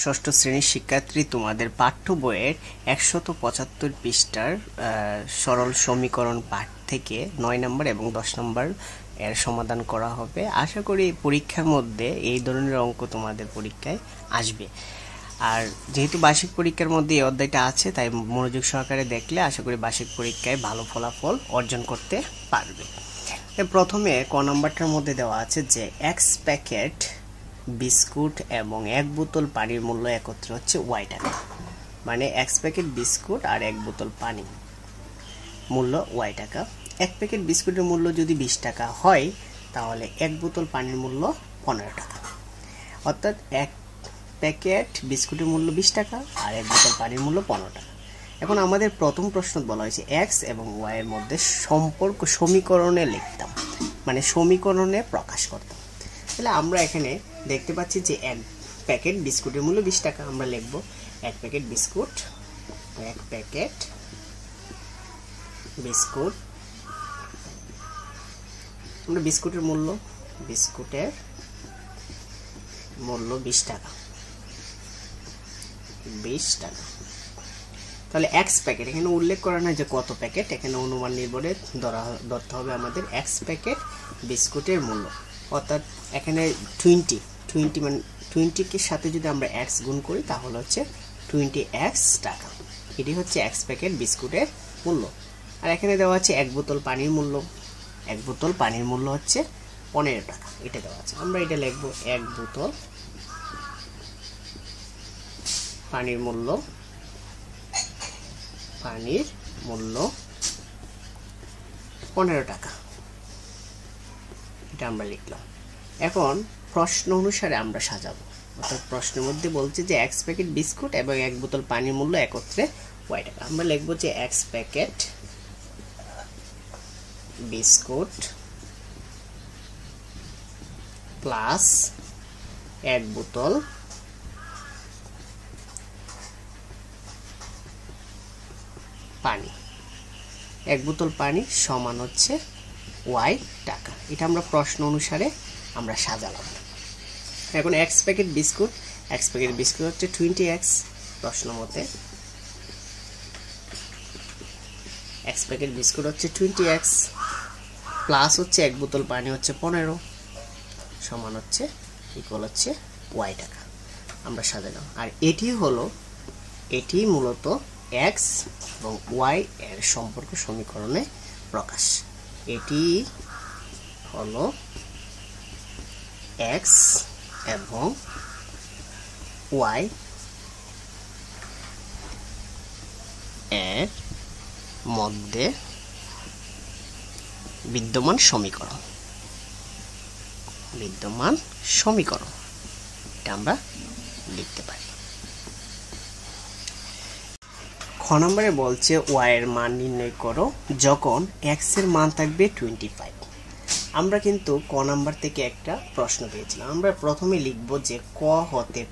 ষষ্ঠ শ্রেণীর শিক্ষার্থী, তোমাদের পাঠ্য বইয়ের 175 পৃষ্ঠার সরল সমীকরণ পাঠ থেকে 9 নম্বর এবং 10 নম্বর এর সমাধান করা হবে। আশা করি পরীক্ষার মধ্যে এই ধরনের অঙ্ক তোমাদের পরীক্ষায় আসবে। আর যেহেতু বার্ষিক পরীক্ষার মধ্যে এই অধ্যায়টা আছে, তাই মনোযোগ সহকারে দেখলে আশা করি বার্ষিক পরীক্ষায় ভালো ফলাফল অর্জন করতে পারবে। প্রথমে ক নম্বরটার মধ্যে দেওয়া আছে যে X প্যাকেট বিস্কুট এবং 1 বোতল পানির মূল্য একত্রে হচ্ছে Y টাকা। মানে X প্যাকেট বিস্কুট আর 1 বোতল পানি মূল্য Y টাকা। 1 প্যাকেট বিস্কুটের মূল্য যদি 20 টাকা হয়, তাহলে 1 বোতল পানির মূল্য 15 টাকা। অর্থাৎ 1 প্যাকেট বিস্কুটের মূল্য 20 টাকা আর 1 বোতল পানির মূল্য 15 টাকা। এখন আমাদের প্রথম প্রশ্ন বলা হয়েছে X এবং Y এর মধ্যে সম্পর্ক সমীকরণে লিখতাম, মানে সমীকরণে প্রকাশ করতাম। তাহলে আমরা এখানে দেখতে পাচ্ছি যে 1 প্যাকেট বিস্কুটের মূল্য 20 টাকা। আমরা লিখব 1 প্যাকেট বিস্কুট, 1 প্যাকেট বিস্কুট। আমরা বিস্কুটের মূল্য 20 টাকা, 20 টাকা। তাহলে X প্যাকেট এখানে উল্লেখ করা না যে কত প্যাকেট, এখানে অনুমান নির্ভরে ধরতে হবে আমাদের X প্যাকেট বিস্কুটের মূল্য। অর্থাৎ এখানে 20 মানে 20 কে সাথে যদি আমরা X গুণ করি তাহলে হচ্ছে 20X টাকা। এটি হচ্ছে X প্যাকেট বিস্কুটের মূল্য। আর এখানে দেওয়া আছে 1 বোতল পানির মূল্য। 1 বোতল পানির মূল্য হচ্ছে 15 টাকা। এটা দেওয়া আছে, আমরা এটা লিখব 1 বোতল পানির মূল্য 15 টাকা। এটা আমরা লিখলাম। এখন প্রশ্ন অনুসারে আমরা সাজাবো। অর্থাৎ প্রশ্নের মধ্যে বলছে যে X প্যাকেট বিস্কুট এবং 1 বোতল পানির মূল্য একত্রে Y টাকা। আমরা লিখব যে X প্যাকেট বিস্কুট প্লাস 1 বোতল পানি, 1 বোতল পানি সমান হচ্ছে Y টাকা। এটা আমরা প্রশ্ন অনুসারে আমরা সাজালাম। এখন X প্যাকেট বিস্কুট হচ্ছে 20X প্রশ্ন মতে। X প্যাকেট বিস্কুট হচ্ছে 20X প্লাস হচ্ছে 1 বোতল পানি হচ্ছে 15 সমান হচ্ছে ইকুয়াল হচ্ছে Y টাকা। আমরা সাজালাম। আর এটি মূলত X এবং Y এর সম্পর্ক সমীকরণে প্রকাশ। এটি হলো X এবং Y এর মধ্যে বিদ্যমান সমীকরণ। এটা আমরা লিখতে পারি। খ নম্বরে বলছে Y এর মান নির্ণয় করো যখন X এর মান থাকবে 25। আমরা কিন্তু ক নাম্বার থেকে একটা প্রশ্ন পেয়েছিলাম। আমরা প্রথমে লিখব যে ক হতে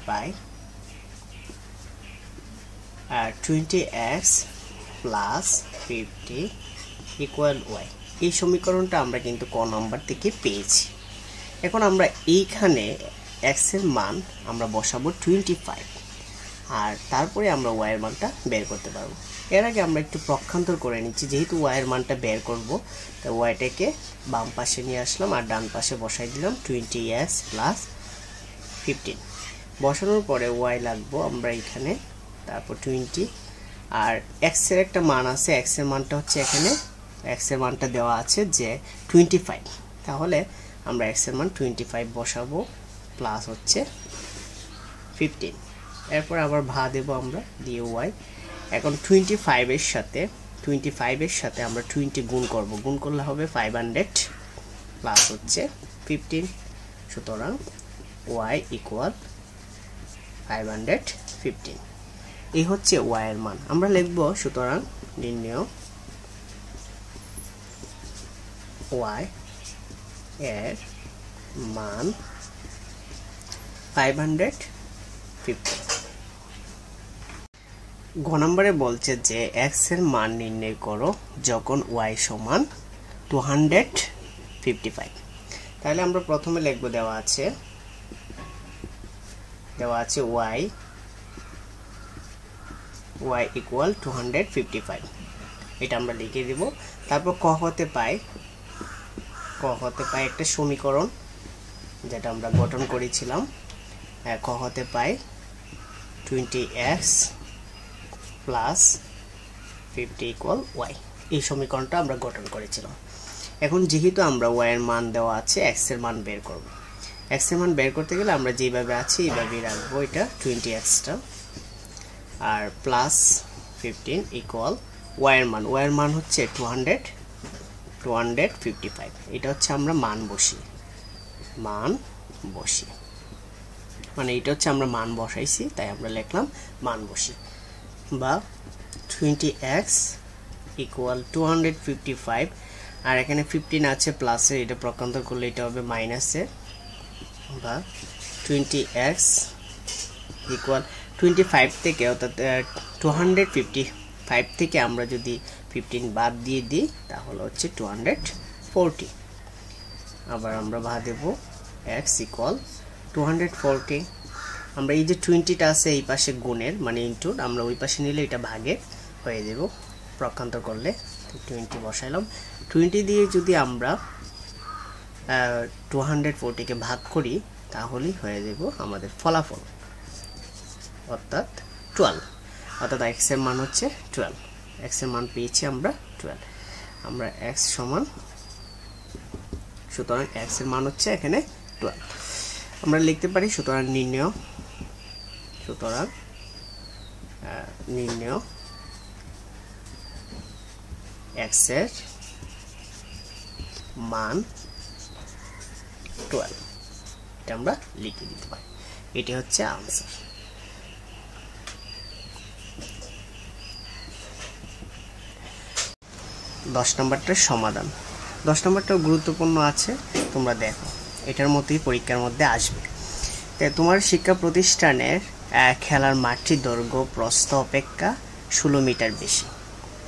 পায় 20X প্লাস 50 ইকুয়াল Y। এই সমীকরণটা আমরা কিন্তু ক নাম্বার থেকে পেয়েছি। এখন আমরা এইখানে X এর মান আমরা বসাবো 25, আর তারপরে আমরা Y এর মানটা বের করতে পারবো। এর আগে আমরা একটু পক্ষান্তর করে নিচ্ছি। যেহেতু Y এর মানটা বের করব, তাই Yটাকে বাম পাশে নিয়ে আসলাম আর ডান পাশে বসাই দিলাম 20X প্লাস 15। বসানোর পরে Y লাগবো আমরা এখানে, তারপর 20 আর X এর একটা মান আছে। X এর মানটা হচ্ছে এখানে, X এর মানটা দেওয়া আছে যে 25। তাহলে আমরা X এর মান 25 বসাবো প্লাস হচ্ছে 15। এরপর আবার ভা দেব আমরা দিয়ে Y। এখন 25 এর সাথে আমরা 20 গুণ করব। গুণ করলে হবে 500 প্লাস হচ্ছে 15। সুতরাং Y ইকুয়াল 515। এই হচ্ছে Y এর মান। আমরা লিখব সুতরাং নির্ণয় Y এর মান 515। গ নম্বরে বলছে যে X এর মান নির্ণয় করো যখন Y সমান 255। তাহলে আমরা প্রথমে লিখব, দেওয়া আছে দেওয়া আছে y ইকুয়াল 255, এটা আমরা লিখে দিব। তারপর ক হতে পাই একটা সমীকরণ যেটা আমরা গঠন করেছিলাম। ক হতে পাই 20x প্লাস 50 ইকুয়াল y, এই সমীকরণটা আমরা গঠন করেছিলাম। এখন যেহেতু আমরা y এর মান দেওয়া আছে, x এর মান বের করব। x এর মান বের করতে গেলে আমরা যেভাবে আছে এইভাবেই রাখবো এটা 20x টা, আর প্লাস 15 ইকুয়াল y এর মান হচ্ছে 255, এটা হচ্ছে আমরা মান বসি, মানে এটা হচ্ছে আমরা মান বসাইছি, তাই আমরা লিখলাম মান বসি, বা 20x ইকুয়াল 255, আর এখানে 15 আছে প্লাসে, এটা প্রকান্তর করলে এটা হবে মাইনাসে, বা 20x ইকুয়াল 25 থেকে, অর্থাৎ 255 থেকে আমরা যদি 15 বাদ দিয়ে দিই তাহলে হচ্ছে 240। আবার আমরা বাদ দেব x ইকুয়াল 240, আমরা এই যে 20টা আছে এই পাশে গুণের মানে ইনটু, আমরা ওই পাশে নিলে এটা ভাগের হয়ে যাব, প্রকান্তর করলে 20 বসাইলাম। 20 দিয়ে যদি আমরা 240 কে ভাগ করি তাহলেই হয়ে যাব আমাদের ফলাফল, অর্থাৎ 12, অর্থাৎ x এর মান হচ্ছে 12, x এর মান পেয়েছি আমরা 12, আমরা x সমান, সুতরাং x এর মান হচ্ছে এখানে 12, আমরা লিখতে পারি সুতরাং নির্ণয় x এর মান 12, এটা আমরা লিখে দিতে পারি, এটি হচ্ছে আনসার। 10 নম্বরটার সমাধান। 10 নম্বরটাও গুরুত্বপূর্ণ আছে, তোমরা দেখো, এটার মতোই পরীক্ষার মধ্যে আসবে। তোমার শিক্ষা প্রতিষ্ঠানের খেলার মাঠটির দৈর্ঘ্য প্রস্থ অপেক্ষা 16 মিটার বেশি।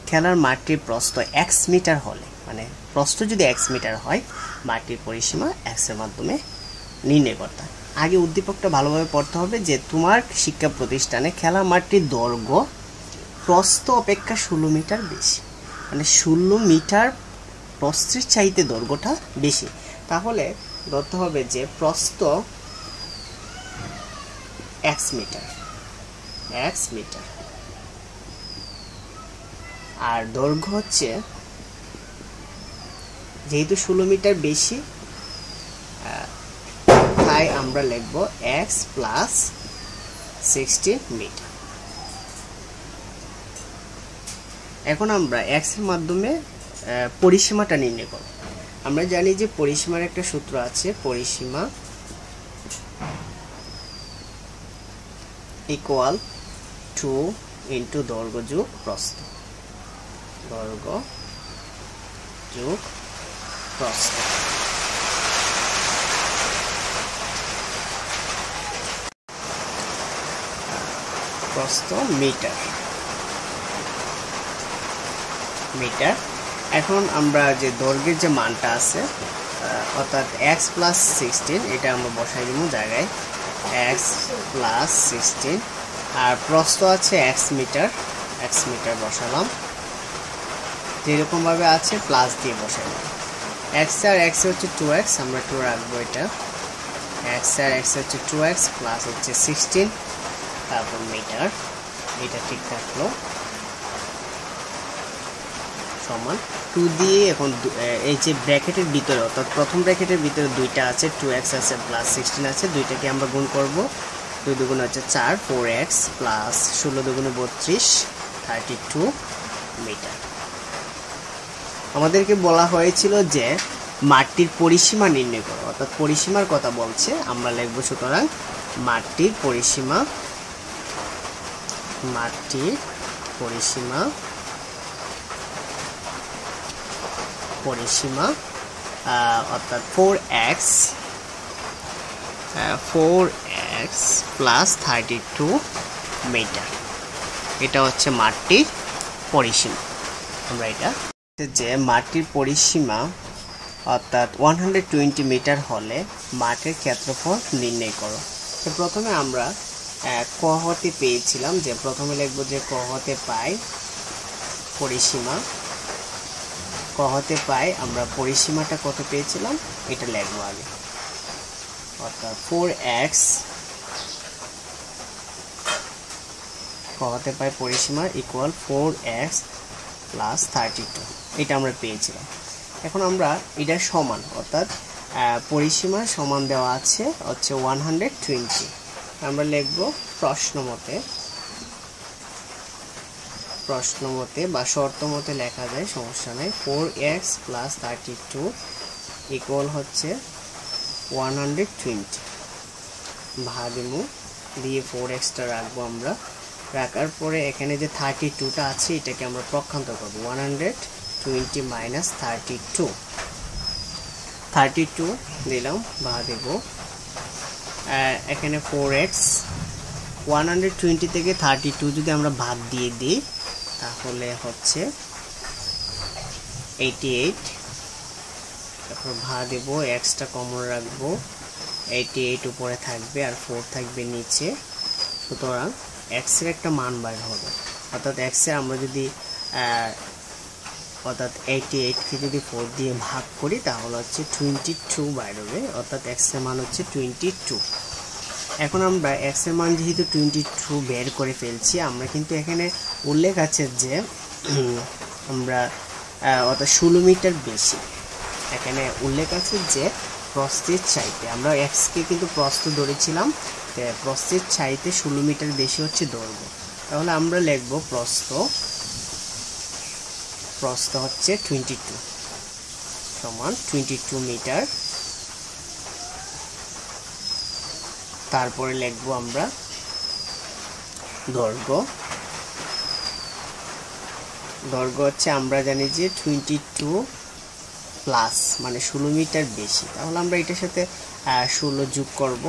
খেলার মাঠটির প্রস্থ x মিটার হলে, মানে প্রস্থ যদি x মিটার হয়, মাঠটির পরিসীমা x এর মাধ্যমে নির্ণয় করতে হয়। আগে উদ্দীপকটা ভালোভাবে পড়তে হবে যে তোমার শিক্ষা প্রতিষ্ঠানে খেলার মাঠটির দৈর্ঘ্য প্রস্থ অপেক্ষা 16 মিটার বেশি, মানে 16 মিটার প্রস্থের চাইতে দৈর্ঘ্যটা বেশি। তাহলে ধরতে হবে যে প্রস্থ x মিটার, আর দৈর্ঘ্য হচ্ছে, যেহেতু 16 মিটার বেশি তাই আমরা লিখব x প্লাস 16 মিটার। এখন আমরা x এর মাধ্যমে পরিসীমাটা নির্ণয় করব। আমরা জানি যে পরিসীমার একটা সূত্র আছে, পরিসীমা ইকুয়াল 2 ইন্টু দৈর্ঘ্য যোগ প্রস্থ, প্রস্থ মিটার। এখন আমরা যে দৈর্ঘ্যের যে মানটা আছে, অর্থাৎ x প্লাস 16, এটা আমরা বসাই দিব জায়গায়, x প্লাস 16, আর প্রস্থ আছে x মিটার বসালাম, যেরকম ভাবে আছে প্লাস দিয়ে বসালাম। x আর x হচ্ছে 2x, আমরা 2 রাখবো, এটা x আর x হচ্ছে 2x প্লাস হচ্ছে 16, তারপর মিটার, এটা ঠিক থাকলো, সমান 2 দিয়ে। এখন এই যে ব্র্যাকেটের ভিতরে, অর্থাৎ প্রথম ব্র্যাকেটের ভিতরে দুইটা আছে, 2x আছে প্লাস 16 আছে, দুইটাকে আমরা গুণ করব, 2 দুগুণ হচ্ছে 4, 4x প্লাস 16 দুগুণে 32, 32 মিটার। আমাদেরকে বলা হয়েছিল যে মাঠটির পরিসীমা নির্ণয় করো, অর্থাৎ পরিসীমার কথা বলছে, আমরা লিখব সুতরাং মাঠটির পরিসীমা অর্থাৎ 4x প্লাস 32 মিটার, এটা হচ্ছে মাঠটির পরিসীমা। আমরা এটা যে মাঠটির পরিসীমা অর্থাৎ 120 মিটার হলে মাঠের ক্ষেত্রফল নির্ণয় করো। তো প্রথমে আমরা ক হতে পেয়েছিলাম, যে প্রথমে লিখবো যে ক হতে পাই পরিসীমা, ক হতে পাই আমরা পরিসীমাটা কত পেয়েছিলাম এটা লিখবো আগে, অর্থাৎ 4x ক হতে পাই পরিসীমা ইকুয়াল 4x প্লাস 32, এটা আমরা পেয়েছিলাম। এখন আমরা এটা সমান, অর্থাৎ পরিসীমা সমান দেওয়া আছে হচ্ছে 120, আমরা লিখব প্রশ্ন মতে বা শর্ত মতে লেখা যায়, সমস্যা নেই। 4x প্লাস 32 ইকুয়াল হচ্ছে 120, ভাগিমু দিয়ে 4xটা রাখবো আমরা, রাখার পরে এখানে যে 32টা আছে এটাকে আমরা পক্ষান্তর করব, 120 মাইনাস 32 দিলাম, ভাগ এখানে 4x 120 থেকে 32 যদি আমরা ভাগ দিয়ে দিই তাহলে হচ্ছে 88, তারপর ভাগ দেব, xটা কমন রাখবো, 88 উপরে থাকবে আর 4 থাকবে নিচে, সুতরাং x এর একটা মান বাইর হবে, অর্থাৎ x এর আমরা যদি অর্থাৎ 88 কে যদি 4 দিয়ে ভাগ করি তাহলে হচ্ছে 22 বাইর হবে, অর্থাৎ x এর মান হচ্ছে 22। এখন আমরা x এর মান যেহেতু 22 বের করে ফেলছি, আমরা কিন্তু এখানে উল্লেখ আছে যে আমরা অর্থাৎ 16 মিটার বেশি, এখানে উল্লেখ আছে যে প্রস্থের চাইতে, আমরা x কে কিন্তু প্রস্থ ধরেছিলাম, প্রস্থের চাইতে 16 মিটার বেশি হচ্ছে দৈর্ঘ্য, তাহলে আমরা লিখব প্রস্থ হচ্ছে 22 সমান 22 মিটার। তারপরে লিখব আমরা দৈর্ঘ্য হচ্ছে আমরা জানি যে 22 প্লাস মানে 16 মিটার বেশি, তাহলে আমরা এটার সাথে 16 যোগ করব,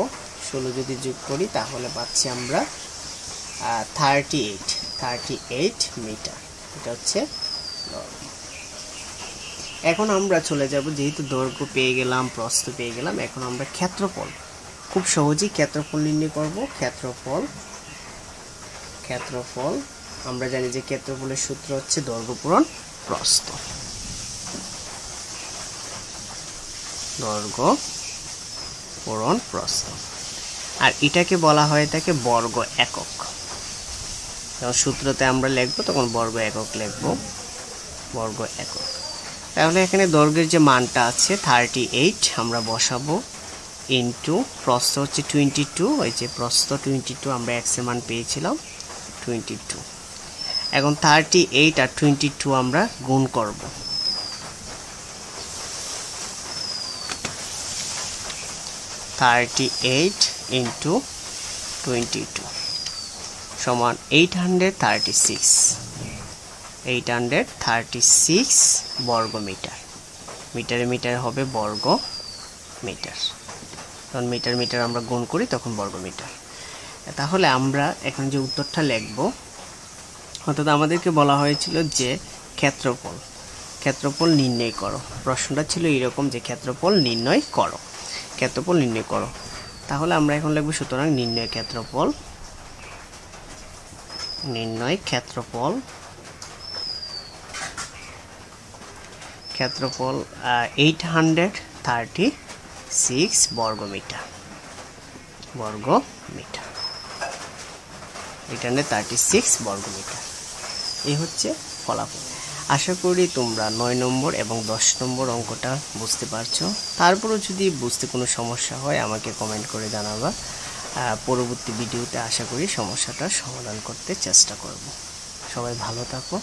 16 যদি যোগ করি তাহলে পাচ্ছি আমরা 38 মিটার, এটা হচ্ছে দৈর্ঘ্য। এখন আমরা চলে যাব, যেহেতু দৈর্ঘ্য পেয়ে গেলাম, প্রস্থ পেয়ে গেলাম, এখন আমরা ক্ষেত্রফল খুব সহজেই ক্ষেত্রফল নির্ণয় করব। ক্ষেত্রফল আমরা জানি যে ক্ষেত্রফলের সূত্র হচ্ছে দৈর্ঘ্য পূরণ প্রস্থ, দৈর্ঘ্য পূরণ প্রস্থ, আর এটাকে বলা হয় থাকে বর্গ একক। যখন সূত্রতে আমরা লিখব তখন বর্গ একক লিখব, বর্গ একক। তাহলে এখানে দৈর্ঘ্যের যে মানটা আছে 38 আমরা বসাবো, ইনটু প্রস্থ হচ্ছে 22, ওই যে প্রস্থ 22 আমরা x এর মান পেয়েছিলাম 22। এখন 38 আর 22 আমরা গুণ করব, 38 ইন্টু 22 সমান 836 বর্গ মিটার, মিটারে হবে বর্গ মিটার, তখন মিটার আমরা গুণ করি তখন বর্গ মিটার। তাহলে আমরা এখন যে উত্তরটা লিখব, অর্থাৎ আমাদেরকে বলা হয়েছিল যে ক্ষেত্রফল নির্ণয় করো, প্রশ্নটা ছিল এরকম যে ক্ষেত্রফল নির্ণয় করো, তাহলে আমরা এখন লিখব সুতরাং নির্ণয় ক্ষেত্রফল 836 বর্গ মিটার, 836 বর্গ মিটার। এই হচ্ছে ফলাফল। আশা করি তোমরা 9 নম্বর এবং 10 নম্বর অঙ্কটা বুঝতে পারছো। তারপরও যদি বুঝতে কোনো সমস্যা হয় আমাকে কমেন্ট করে জানাবা, পরবর্তী ভিডিওতে আশা করি সমস্যাটার সমাধান করতে চেষ্টা করব। সবাই ভালো থাকো।